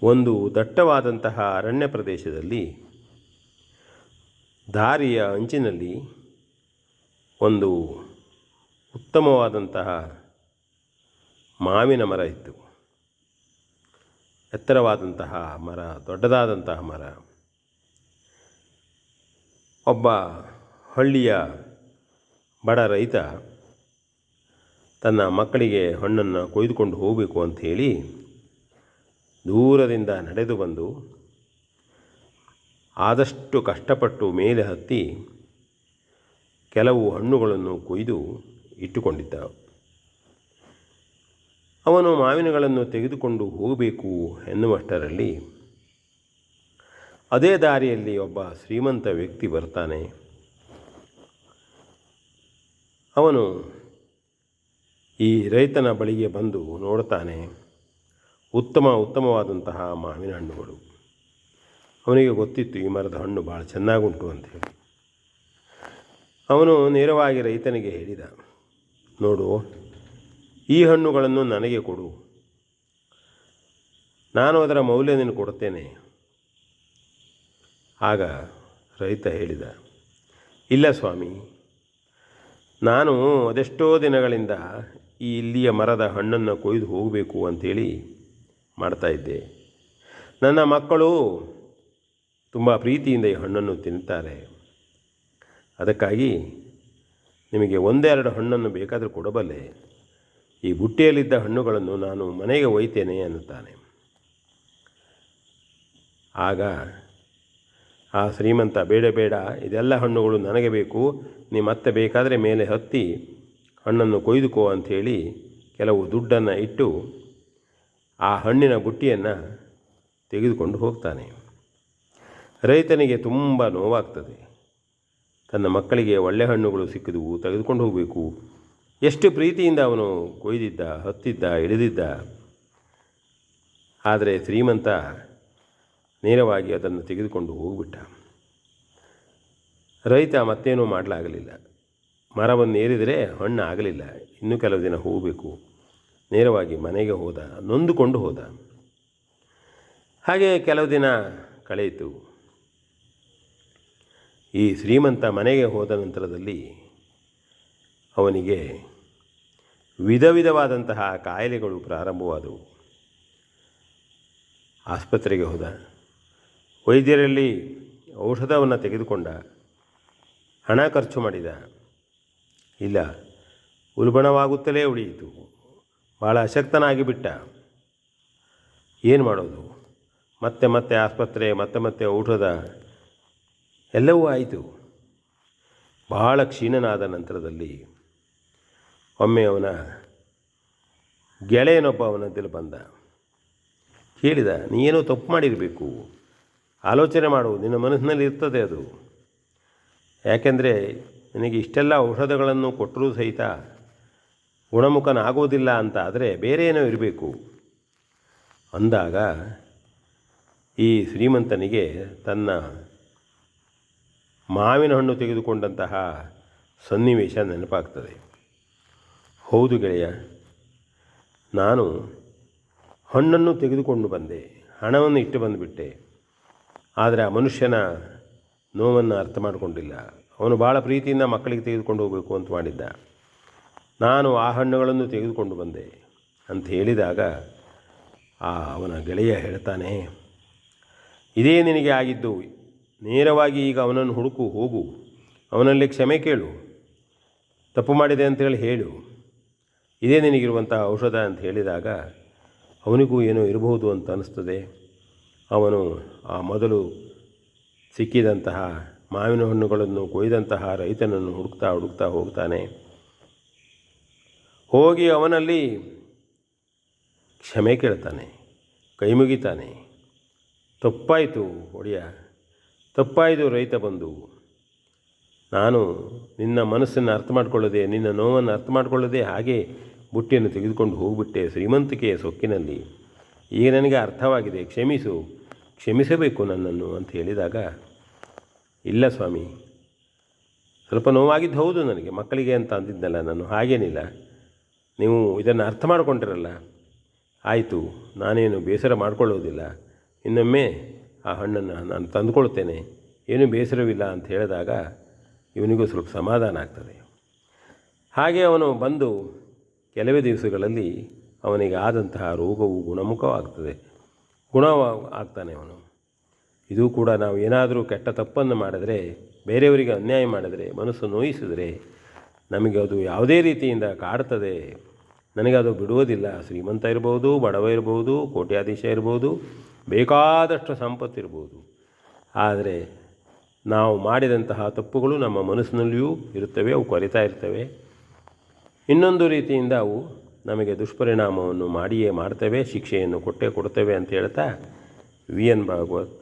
ಒಂದು ದಟ್ಟವಾದಂತಹ ಅರಣ್ಯ ಪ್ರದೇಶದಲ್ಲಿ ದಾರಿಯ ಅಂಚಿನಲ್ಲಿ ಒಂದು ಉತ್ತಮವಾದಂತಹ ಮಾವಿನ ಮರ ಇತ್ತು. ಎತ್ತರವಾದಂತಹ ಮರ, ದೊಡ್ಡದಾದಂತಹ ಮರ. ಒಬ್ಬ ಹಳ್ಳಿಯ ಬಡ ರೈತ ತನ್ನ ಮಕ್ಕಳಿಗೆ ಹಣ್ಣನ್ನು ಕೊಯ್ದುಕೊಂಡು ಹೋಗಬೇಕು ಅಂಥೇಳಿ ದೂರದಿಂದ ನಡೆದು ಬಂದು ಆದಷ್ಟು ಕಷ್ಟಪಟ್ಟು ಮೇಲೆ ಹತ್ತಿ ಕೆಲವು ಹಣ್ಣುಗಳನ್ನು ಕೊಯ್ದು ಇಟ್ಟುಕೊಂಡಿದ್ದ. ಅವನು ಮಾವಿನಗಳನ್ನು ತೆಗೆದುಕೊಂಡು ಹೋಗಬೇಕು ಎನ್ನುವಷ್ಟರಲ್ಲಿ ಅದೇ ದಾರಿಯಲ್ಲಿ ಒಬ್ಬ ಶ್ರೀಮಂತ ವ್ಯಕ್ತಿ ಬರ್ತಾನೆ. ಅವನು ಈ ರೈತನ ಬಳಿಗೆ ಬಂದು ನೋಡ್ತಾನೆ. ಉತ್ತಮವಾದಂತಹ ಮಾವಿನ ಹಣ್ಣುಗಳು. ಅವನಿಗೆ ಗೊತ್ತಿತ್ತು ಈ ಮರದ ಹಣ್ಣು ಭಾಳ ಚೆನ್ನಾಗುಂಟು ಅಂಥೇಳಿ. ಅವನು ನೇರವಾಗಿ ರೈತನಿಗೆ ಹೇಳಿದ, ನೋಡು, ಈ ಹಣ್ಣುಗಳನ್ನು ನನಗೆ ಕೊಡು, ನಾನು ಅದರ ಮೌಲ್ಯ ನಿನಗೆ ಕೊಡುತ್ತೇನೆ. ಆಗ ರೈತ ಹೇಳಿದ, ಇಲ್ಲ ಸ್ವಾಮಿ, ನಾನು ಅದೆಷ್ಟೋ ದಿನಗಳಿಂದ ಈ ಇಲ್ಲಿಯ ಮರದ ಹಣ್ಣನ್ನು ಕೊಯ್ದು ಹೋಗಬೇಕು ಅಂಥೇಳಿ ಮಾಡ್ತಾಯಿದ್ದೆ. ನನ್ನ ಮಕ್ಕಳು ತುಂಬ ಪ್ರೀತಿಯಿಂದ ಈ ಹಣ್ಣನ್ನು ತಿಂತಾರೆ. ಅದಕ್ಕಾಗಿ ನಿಮಗೆ ಒಂದೆರಡು ಹಣ್ಣನ್ನು ಬೇಕಾದರೂ ಕೊಡಬಲ್ಲೆ. ಈ ಬುಟ್ಟಿಯಲ್ಲಿದ್ದ ಹಣ್ಣುಗಳನ್ನು ನಾನು ಮನೆಗೆ ಒಯ್ತೇನೆ ಅನ್ನುತ್ತಾನೆ. ಆಗ ಆ ಶ್ರೀಮಂತ, ಬೇಡ ಬೇಡ, ಇದೆಲ್ಲ ಹಣ್ಣುಗಳು ನನಗೆ ಬೇಕು, ನೀ ಮತ್ತೆ ಬೇಕಾದರೆ ಮೇಲೆ ಹತ್ತಿ ಹಣ್ಣನ್ನು ಕೊಯ್ದುಕೋ ಅಂಥೇಳಿ ಕೆಲವು ದುಡ್ಡನ್ನು ಇಟ್ಟು ಆ ಹಣ್ಣಿನ ಬುಟ್ಟಿಯನ್ನು ತೆಗೆದುಕೊಂಡು ಹೋಗ್ತಾನೆ. ರೈತನಿಗೆ ತುಂಬ ನೋವಾಗ್ತದೆ. ತನ್ನ ಮಕ್ಕಳಿಗೆ ಒಳ್ಳೆ ಹಣ್ಣುಗಳು ಸಿಕ್ಕಿದವು, ತೆಗೆದುಕೊಂಡು ಹೋಗಬೇಕು. ಎಷ್ಟು ಪ್ರೀತಿಯಿಂದ ಅವನು ಕೊಯ್ದಿದ್ದ, ಹತ್ತಿದ್ದ, ಇಳಿದಿದ್ದ. ಆದರೆ ಶ್ರೀಮಂತ ನೇರವಾಗಿ ಅದನ್ನು ತೆಗೆದುಕೊಂಡು ಹೋಗಿಬಿಟ್ಟ. ರೈತ ಮತ್ತೇನೂ ಮಾಡಲಾಗಲಿಲ್ಲ. ಮರವನ್ನು ಏರಿದರೆ ಹಣ್ಣು ಆಗಲಿಲ್ಲ. ಇನ್ನೂ ಕೆಲವು ದಿನ ಹೋಗಬೇಕು. ನೇರವಾಗಿ ಮನೆಗೆ ಹೋದ, ನೊಂದುಕೊಂಡು ಹೋದ. ಹಾಗೆ ಕೆಲವು ದಿನ ಕಳೆಯಿತು. ಈ ಶ್ರೀಮಂತ ಮನೆಗೆ ಹೋದ ನಂತರದಲ್ಲಿ ಅವನಿಗೆ ವಿಧ ವಿಧವಾದಂತಹ ಕಾಯಿಲೆಗಳು ಪ್ರಾರಂಭವಾದವು. ಆಸ್ಪತ್ರೆಗೆ ಹೋದ. ವೈದ್ಯರಲ್ಲಿ ಔಷಧವನ್ನು ತೆಗೆದುಕೊಂಡ. ಹಣ ಖರ್ಚು ಮಾಡಿದ. ಇಲ್ಲ, ಉಲ್ಬಣವಾಗುತ್ತಲೇ ಉಳಿಯಿತು. ಭಾಳ ಅಶಕ್ತನಾಗಿ ಬಿಟ್ಟ. ಏನು ಮಾಡೋದು? ಮತ್ತೆ ಮತ್ತೆ ಆಸ್ಪತ್ರೆ, ಮತ್ತೆ ಮತ್ತೆ ಔಷಧ, ಎಲ್ಲವೂ ಆಯಿತು. ಬಹಳ ಕ್ಷೀಣನಾದ ನಂತರದಲ್ಲಿ ಒಮ್ಮೆ ಅವನ ಗೆಳೆಯನೊಬ್ಬ ಅವನಂತೆಲ್ಲ ಬಂದ. ಹೇಳಿದ, ನೀನೇನೋ ತಪ್ಪು ಮಾಡಿರಬೇಕು, ಆಲೋಚನೆ ಮಾಡು, ನಿನ್ನ ಮನಸ್ಸಿನಲ್ಲಿ ಇರ್ತದೆ ಅದು. ಯಾಕೆಂದರೆ ನಿನಗೆ ಇಷ್ಟೆಲ್ಲ ಔಷಧಗಳನ್ನು ಕೊಟ್ಟರೂ ಸಹಿತ ಗುಣಮುಖನಾಗೋದಿಲ್ಲ ಅಂತ ಆದರೆ ಬೇರೆ ಏನೋ ಇರಬೇಕು ಅಂದಾಗ ಈ ಶ್ರೀಮಂತನಿಗೆ ತನ್ನ ಮಾವಿನ ಹಣ್ಣು ತೆಗೆದುಕೊಂಡಂತಹ ಸನ್ನಿವೇಶ ನೆನಪಾಗ್ತದೆ. ಹೌದು ಗೆಳೆಯ, ನಾನು ಹಣ್ಣನ್ನು ತೆಗೆದುಕೊಂಡು ಬಂದೆ, ಹಣವನ್ನು ಇಟ್ಟು ಬಂದುಬಿಟ್ಟೆ. ಆದರೆ ಆ ಮನುಷ್ಯನ ನೋವನ್ನು ಅರ್ಥ ಮಾಡಿಕೊಂಡಿಲ್ಲ. ಅವನು ಭಾಳ ಪ್ರೀತಿಯಿಂದ ಮಕ್ಕಳಿಗೆ ತೆಗೆದುಕೊಂಡು ಹೋಗಬೇಕು ಅಂತ ಮಾಡಿದ್ದ. ನಾನು ಆ ಹಣ್ಣುಗಳನ್ನು ತೆಗೆದುಕೊಂಡು ಬಂದೆ ಅಂತ ಹೇಳಿದಾಗ ಅವನ ಗೆಳೆಯ ಹೇಳ್ತಾನೆ, ಇದೇ ನಿನಗೆ ಆಗಿದ್ದು. ನೇರವಾಗಿ ಈಗ ಅವನನ್ನು ಹುಡುಕು, ಹೋಗು, ಅವನಲ್ಲಿ ಕ್ಷಮೆ ಕೇಳು, ತಪ್ಪು ಮಾಡಿದೆ ಅಂತೇಳಿ ಹೇಳು, ಇದೇ ನಿನಗಿರುವಂತಹ ಔಷಧ ಅಂತ ಹೇಳಿದಾಗ ಅವನಿಗೂ ಏನೋ ಇರಬಹುದು ಅಂತ ಅನ್ನಿಸ್ತದೆ. ಅವನು ಆ ಮೊದಲು ಸಿಕ್ಕಿದಂತಹ ಮಾವಿನ ಹಣ್ಣುಗಳನ್ನು ಕೊಯ್ದಂತಹ ರೈತನನ್ನು ಹುಡುಕ್ತಾ ಹೋಗ್ತಾನೆ. ಹೋಗಿ ಅವನಲ್ಲಿ ಕ್ಷಮೆ ಕೇಳ್ತಾನೆ, ಕೈ ಮುಗಿತಾನೆ. ತಪ್ಪಾಯಿತು ಒಡೆಯ, ತಪ್ಪಾಯಿತು ರೈತ ಬಂಧು. ನಾನು ನಿನ್ನ ಮನಸ್ಸನ್ನು ಅರ್ಥ ಮಾಡಿಕೊಳ್ಳದೆ, ನಿನ್ನ ನೋವನ್ನು ಅರ್ಥ ಮಾಡಿಕೊಳ್ಳದೆ ಹಾಗೆ ಬುಟ್ಟಿಯನ್ನು ತೆಗೆದುಕೊಂಡು ಹೋಗಿಬಿಟ್ಟೆ ಶ್ರೀಮಂತಿಕೆಯ ಸೊಕ್ಕಿನಲ್ಲಿ. ಈಗ ನನಗೆ ಅರ್ಥವಾಗಿದೆ, ಕ್ಷಮಿಸಬೇಕು ನನ್ನನ್ನು ಅಂತ ಹೇಳಿದಾಗ, ಇಲ್ಲ ಸ್ವಾಮಿ, ಸ್ವಲ್ಪ ನೋವಾಗಿದ್ದು ಹೌದು ನನಗೆ, ಮಕ್ಕಳಿಗೆ ಅಂತ ಅಂದಿದ್ದಲ್ಲ ನಾನು, ಹಾಗೇನಿಲ್ಲ. ನೀವು ಇದನ್ನು ಅರ್ಥ ಮಾಡಿಕೊಂಡಿರಲ್ಲ, ಆಯಿತು, ನಾನೇನು ಬೇಸರ ಮಾಡಿಕೊಳ್ಳೋದಿಲ್ಲ, ಇನ್ನೊಮ್ಮೆ ಆ ಹಣ್ಣನ್ನು ನಾನು ತಂದುಕೊಳ್ತೇನೆ, ಏನೂ ಬೇಸರವಿಲ್ಲ ಅಂತ ಹೇಳಿದಾಗ ಇವನಿಗೂ ಸ್ವಲ್ಪ ಸಮಾಧಾನ ಆಗ್ತದೆ. ಹಾಗೆ ಅವನು ಬಂದು ಕೆಲವೇ ದಿವಸಗಳಲ್ಲಿ ಅವನಿಗೆ ಆದಂತಹ ರೋಗವು ಗುಣಮುಖವಾಗ್ತದೆ, ಆಗ್ತಾನೆ ಅವನು. ಇದು ಕೂಡ ನಾವು ಏನಾದರೂ ಕೆಟ್ಟ ತಪ್ಪನ್ನು ಮಾಡಿದರೆ, ಬೇರೆಯವರಿಗೆ ಅನ್ಯಾಯ ಮಾಡಿದರೆ, ಮನಸ್ಸು ನೋಯಿಸಿದರೆ ನಮಗೆ ಅದು ಯಾವುದೇ ರೀತಿಯಿಂದ ಕಾಡ್ತದೆ. ನನಗೆ ಅದು ಬಿಡುವುದಿಲ್ಲ. ಶ್ರೀಮಂತ ಇರ್ಬೋದು, ಬಡವ ಇರ್ಬೋದು, ಕೋಟ್ಯಾಧೀಶ ಇರ್ಬೋದು, ಬೇಕಾದಷ್ಟು ಸಂಪತ್ತಿರ್ಬೋದು. ಆದರೆ ನಾವು ಮಾಡಿದಂತಹ ತಪ್ಪುಗಳು ನಮ್ಮ ಮನಸ್ಸಿನಲ್ಲಿಯೂ ಇರುತ್ತವೆ, ಅವು ಕೊರಿತಾ ಇರ್ತವೆ. ಇನ್ನೊಂದು ರೀತಿಯಿಂದ ಅವು ನಮಗೆ ದುಷ್ಪರಿಣಾಮವನ್ನು ಮಾಡಿಯೇ ಮಾಡ್ತವೆ, ಶಿಕ್ಷೆಯನ್ನು ಕೊಟ್ಟೇ ಕೊಡ್ತವೆ ಅಂತ ಹೇಳ್ತಾ ವಿ ಎನ್ ಭಾಗವತ್